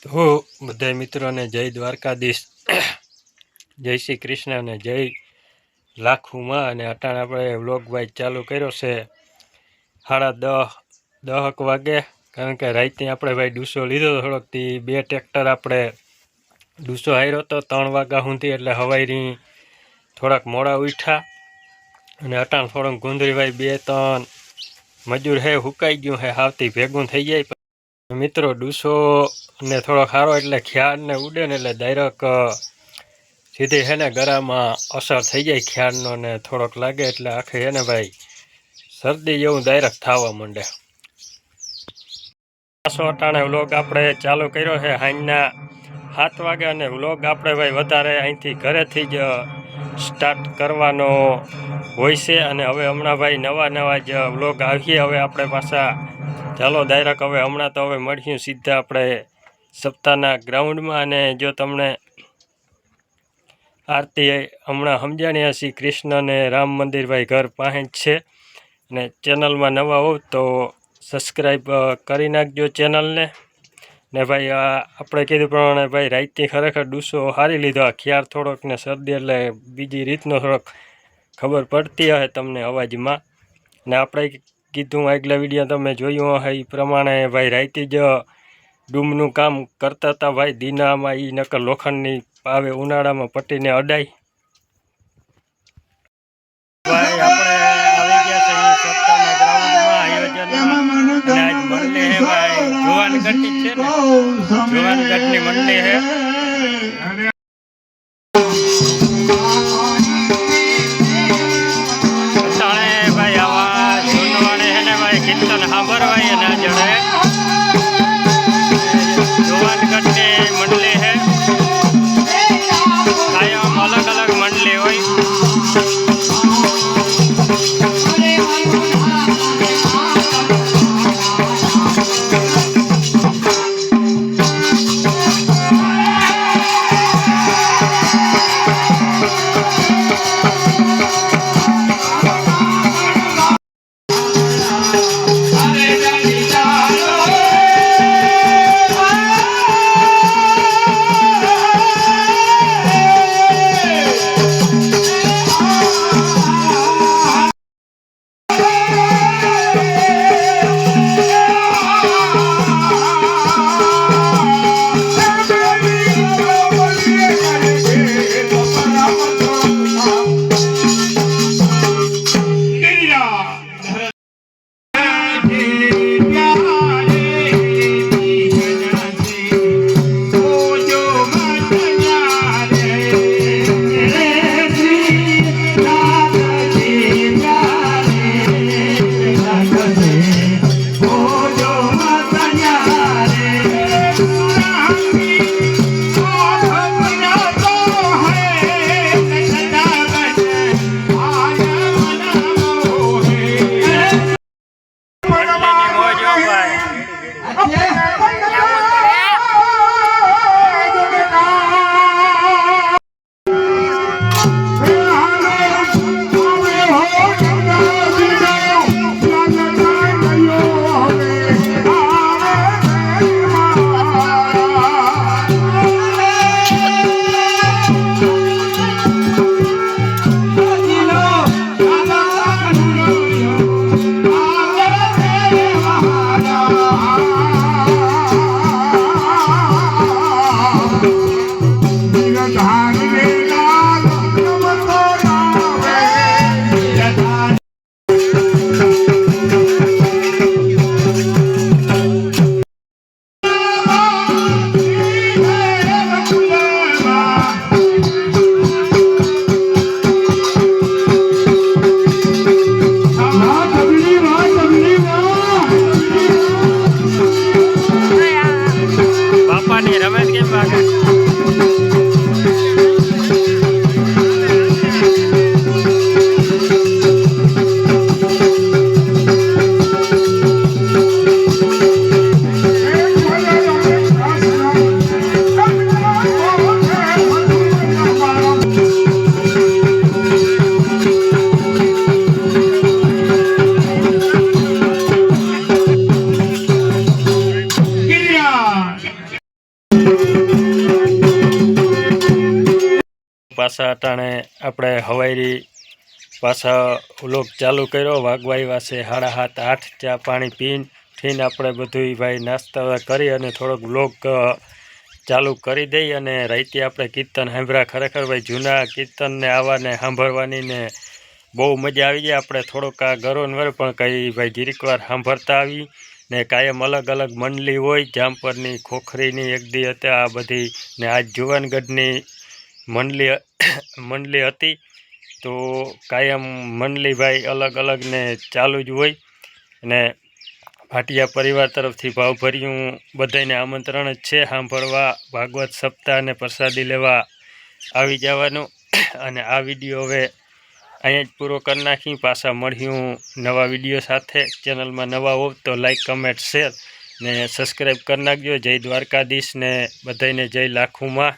તો બધા મિત્રોને જય દ્વારકાધીશ, જય શ્રી કૃષ્ણ અને જય લાખુમાં. અને અટાણ આપણે વ્લોગ ભાઈ ચાલુ કર્યો છે 10:30 વાગે, કારણ કે રાતની આપણે ભાઈ ડૂસો લીધો થોડોક થી 2 ટ્રેક્ટર આપણે ડૂસો હાર્યો હતો 3 વાગ્યા સુધી, એટલે હવાઈની થોડાક મોડા ઉઠ્યા. અને અટાણ થોડુંક ગુંદરી ભાઈ 2-3 મજૂર હે હુકાઈ ગયું હે, હાવતી ભેગું થઈ જાય. મિત્રો ડૂસો ને થોડો ખારો એટલે ખ્યાલ ને ઉડે ને એટલે ડાયરેક્ટ સીધી હે ને ગળામાં અસર થઈ જાય ખ્યાલનો, ને થોડોક લાગે એટલે આખે હે ને ભાઈ શરદી જેવું ડાયરેક્ટ થવા માંડે. પાછો અટાણે વ્લોગ આપણે ચાલુ કર્યો છે સાંજના 7 વાગે, અને વ્લોગ આપણે ભાઈ વધારે અહીંથી ઘરેથી જ સ્ટાર્ટ કરવાનો હોય છે. અને હવે હમણાં ભાઈ નવા જ વ્લોગ આવીએ હવે આપણે પાછા. ચાલો ડાયરેક્ટ હવે હમણાં તો હવે મળીશું સીધા આપણે સપ્તાહના ગ્રાઉન્ડમાં. અને જો તમને આરતી હમણાં સમજાણી હશે, કૃષ્ણ અને રામ મંદિર ભાઈ ઘર પાસે જ છે. અને ચેનલમાં નવા હોવ તો સબસ્ક્રાઈબ કરી નાખજો ચેનલને. ને ભાઈ આપણે કીધું પ્રમાણે ભાઈ રાતથી ખરેખર ડૂસો હારી લીધો. આ ખ્યાર થોડોક ને શરદી એટલે બીજી રીતનો થોડોક ખબર પડતી હશે તમને અવાજમાં. ને આપણે કીધું આગલા વિડીયો તમે જોયું હશે એ પ્રમાણે ભાઈ રાતે જ ડૂમનું કામ કરતા હતા ભાઈ. દીનામાં એ નકર લોખંડની આવે ઉનાળામાં પટ્ટીને અડાય. ભાઈ આપણે આવી ગયા છે સપ્તાહના ગ્રાઉન્ડમાં આયોજનમાં, અને આજ મંડળી હે ભાઈ જુવાનગઢની છે ને, જુવાનગઢની મંડળી હે. ભાઈ આવા જોનવાણે હે ને ભાઈ કીર્તન સાંભળવાય ના જડે. જુવાનગઢની મંડળી હે, કાયમ અલગ અલગ મંડળી હોય. પાછા અટાણે આપણે હવાઈરી પાછા વ્લોગ ચાલુ કર્યો. વાગવા આવ્યા છે 7:30 8. ચા પાણી પીને આપણે બધું ભાઈ નાસ્તા કરી અને થોડોક વ્લોગ ચાલુ કરી દઈ. અને રાતે આપણે કીર્તન સાંભળ્યા. ખરેખર ભાઈ જૂના કીર્તનને આવાને સાંભળવાની ને બહુ મજા આવી જાય. આપણે થોડોક આ ગરોન વર પણ કંઈ ભાઈ જીરીક વાર સાંભળતા આવી ને કાયમ અલગ અલગ મંડળી હોય. જામપરની, ખોખરીની એક દી હતા આ બધી, ને આજ જુવાનગઢની મંડળી હતી. તો કાયમ મંડળી ભાઈ અલગ અલગ ને ચાલુ જ હોય. અને ભાટિયા પરિવાર તરફથી ભાવભર્યું બધાને આમંત્રણ જ છે સાંભળવા, ભાગવત સપ્તાહ અને પ્રસાદી લેવા આવી જવાનું. અને આ વિડીયો હવે અહીંયા જ પૂરો કરી નાખી. પાછા મળ્યું નવા વિડીયો સાથે. ચેનલમાં નવા હોવ તો લાઈક, કમેન્ટ, શેર ને સબસ્ક્રાઈબ કરી નાખજો. જય દ્વારકાધીશ ને બધાને જય લાખુમાં.